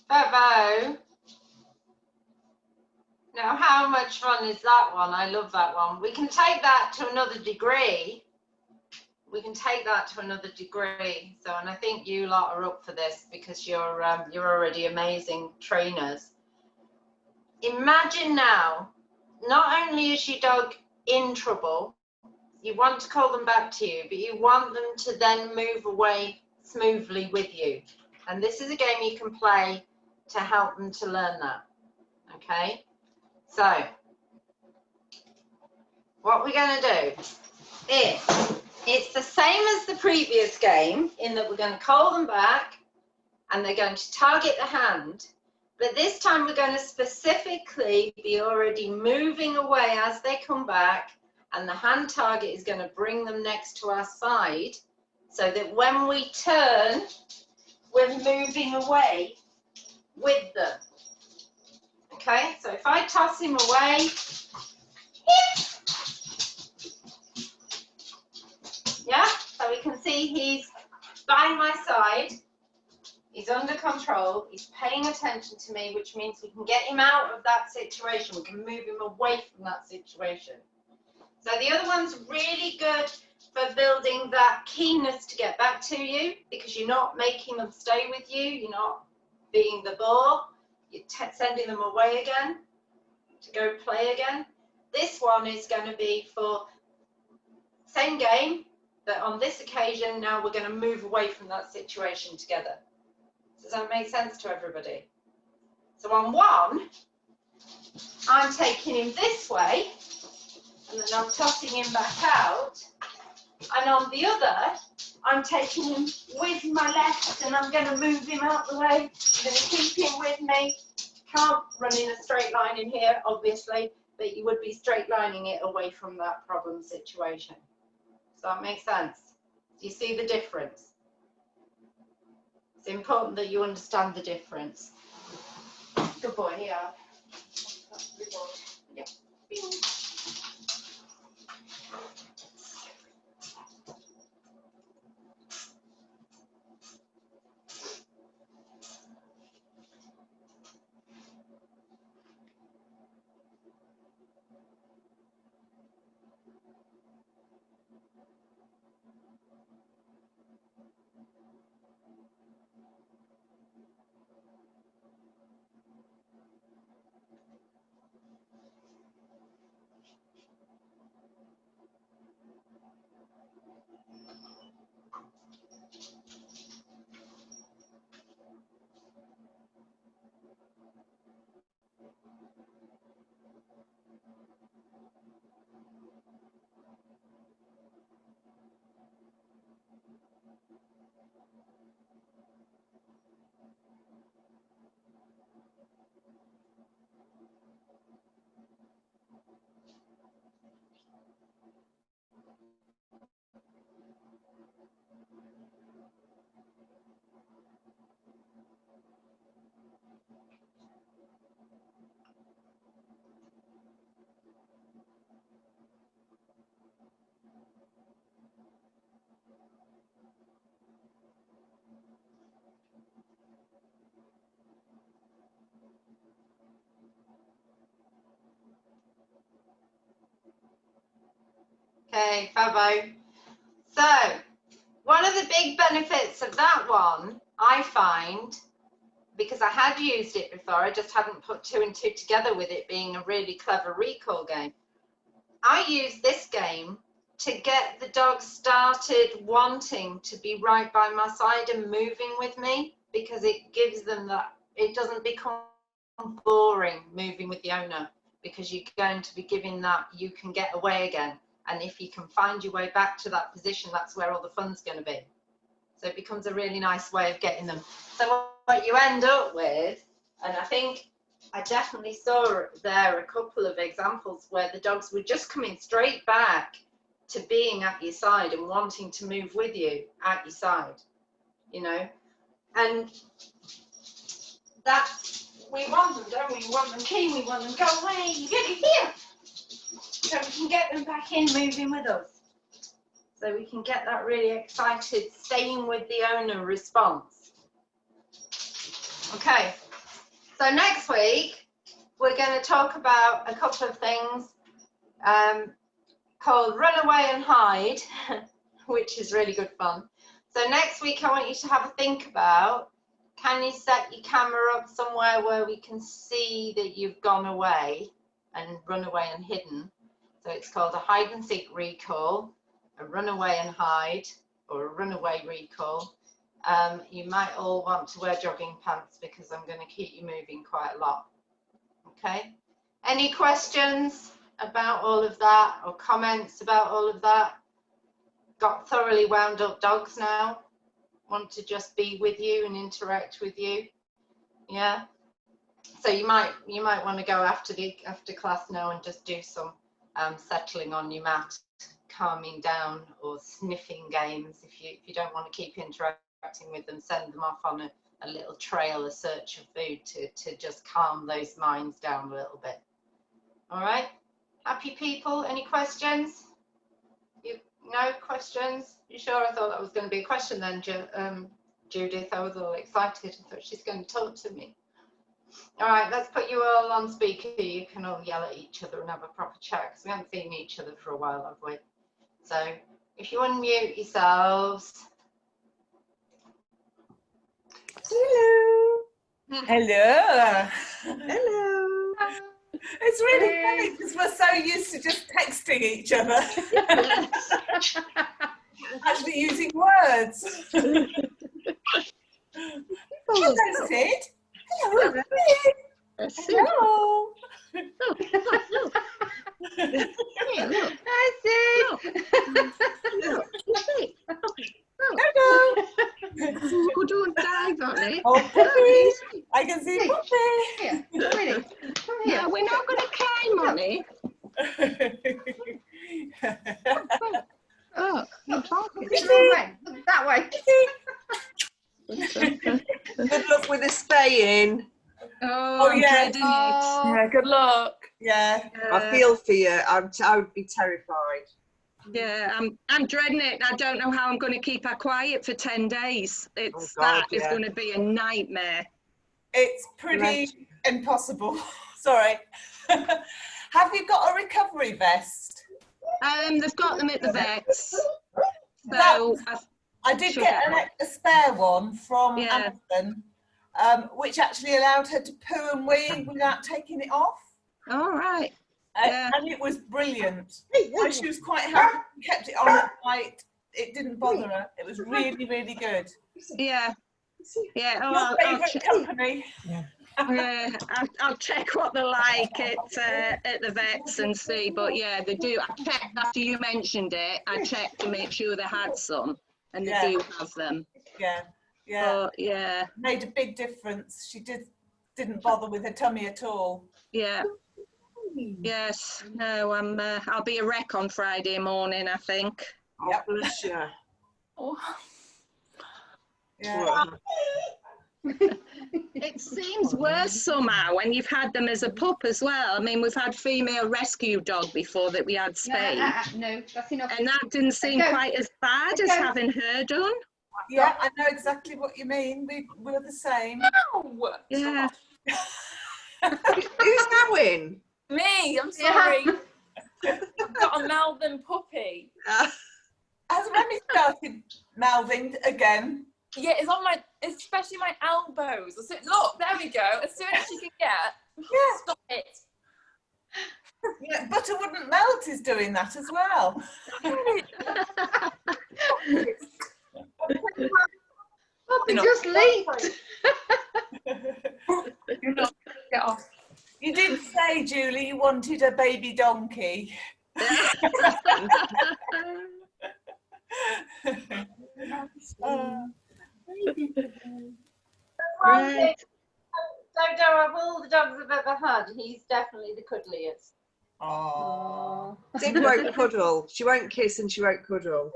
Bevo. Now, how much fun is that one? I love that one. We can take that to another degree. We can take that to another degree. So, and I think you lot are up for this because you're already amazing trainers. Imagine now, not only is your dog in trouble, you want to call them back to you, but you want them to then move away smoothly with you. And this is a game you can play to help them to learn that. Okay? So, what we're going to do is, it's the same as the previous game in that we're going to call them back and they're going to target the hand, but this time we're going to specifically be already moving away as they come back, and the hand target is going to bring them next to our side so that when we turn, we're moving away with them. Okay, so if I toss him away, yeah, so we can see he's by my side, he's under control, he's paying attention to me, which means we can get him out of that situation, we can move him away from that situation. So the other one's really good for building that keenness to get back to you, because you're not making them stay with you, you're not being the bore, you're sending them away again to go play again. This one is going to be for same game, but on this occasion now we're going to move away from that situation together. Does that make sense to everybody? So on one, I'm taking him this way, and then I'm tossing him back out. And on the other, I'm taking him with my left, and I'm going to move him out the way. I'm going to keep him with me. Can't run in a straight line in here, obviously, but you would be straight lining it away from that problem situation. Does that make sense? Do you see the difference? It's important that you understand the difference. Good boy, here. Yep. Okay, Fabo. So, one of the big benefits of that one, I find, because I had used it before, I just hadn't put 2 and 2 together with it being a really clever recall game. I use this game to get the dog started wanting to be right by my side and moving with me, because it gives them that, it doesn't become boring moving with the owner, because you're going to be giving that you can get away again. And if you can find your way back to that position, that's where all the fun's going to be. So it becomes a really nice way of getting them. So what you end up with, and I think I definitely saw there a couple of examples where the dogs were just coming straight back to being at your side and wanting to move with you at your side, you know. And that, we want them, don't we? We want them keen, we want them go away, you get it here. So we can get them back in moving with us. So we can get that really excited, staying with the owner response. Okay, so next week, we're going to talk about a couple of things called Run Away and Hide, which is really good fun. So next week, I want you to have a think about, can you set your camera up somewhere where we can see that you've gone away and run away and hidden? So it's called a hide and seek recall, a runaway and hide, or a runaway recall. You might all want to wear jogging pants because I'm going to keep you moving quite a lot. Okay. Any questions about all of that, or comments about all of that? Got thoroughly wound up dogs now? Want to just be with you and interact with you? Yeah. So you might want to go after class now and just do some settling on your mat, calming down, or sniffing games. If you don't want to keep interacting with them, send them off on a little trail, a search of food to just calm those minds down a little bit. All right, happy people? Any questions? No questions? You sure? I thought that was going to be a question then, Judith. I was all excited. I thought she's going to talk to me. All right, let's put you all on speaker. You can all yell at each other and have a proper chat, because we haven't seen each other for a while, have we? So if you unmute yourselves. Hello. Hello. Hello. It's really funny because we're so used to just texting each other. Actually using words. Hello, Sid. Hello, Sid. Hello. Hi, Sid. Hello. Oh, don't dive on it. Oh, Puppy. I can see Puppy. Here, come here. Come here. No, we're not going to climb on it. Oh, you're talking. Look that way. Look that way. Good luck with the spaying. Oh, I'm yeah. dreading it. Yeah, good luck. Yeah. I feel for you. I would be terrified. Yeah, I'm dreading it. I don't know how I'm going to keep her quiet for 10 days. It's Oh, God, that is yeah. going to be a nightmare. It's pretty impossible. Sorry. Have you got a recovery vest? They've got them at the vets. That- So I did Sure. get a spare one from Yeah. Amazon, which actually allowed her to poo and wee without taking it off. all right. Yeah. And it was brilliant. So she was quite happy, kept it on at night. It didn't bother her. It was really, really good. Yeah. Yeah. Oh, Your I'll favourite check. company? I'll check what they're like at the vets and see. But yeah, they do. I checked after you mentioned it. I checked to make sure they had some, and they Yeah. do have them. Yeah, yeah. But yeah, Made a big difference. She didn't bother with her tummy at all. yeah. Yes. No, I'll be a wreck on Friday morning, I think. Yep. Oh, bless you. Yeah. It seems worse somehow when you've had them as a pup as well. I mean, we've had female rescue dog before that we had spayed. No, that's enough. And that didn't seem Go. quite as bad as Go. having her done. Yeah, I know exactly what you mean. We're the same. Yeah. Who's going? Me, I'm Yeah. sorry. I've got a Melbourne puppy. Has Remy started mouthing again? Yeah, it's on my, especially my elbows. Look, there we go. As soon as she can get, stop it. Yeah, butter wouldn't melt is doing that as well. Oh, they just leaped. Get off. You did say, Julie, you wanted a baby donkey. Right. Dodo, of all the dogs I've ever had, he's definitely the cuddliest. Oh. Sid won't cuddle. She won't kiss and she won't cuddle.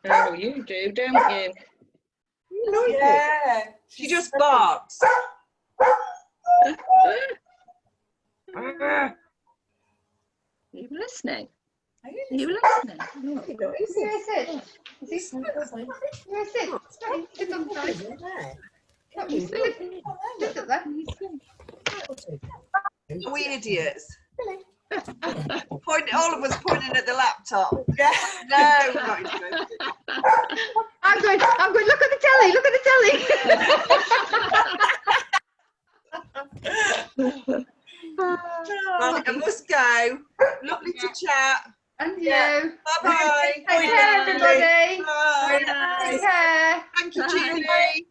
Oh, you do, don't you? You like it. Yeah. She just barks. Are you listening? Are Are you listening? Oh. Where is it? Is he? Where is it? Sit on the side. Look, sit up there. Are we idiots? All of us pointing at the laptop. Yeah. No, we're not interested. I'm going, look at the telly, look at the telly. Right, I must go. Lovely to chat. And you. Bye-bye. Take care, everybody. Bye. Take care. Thank you, Bye. Julie.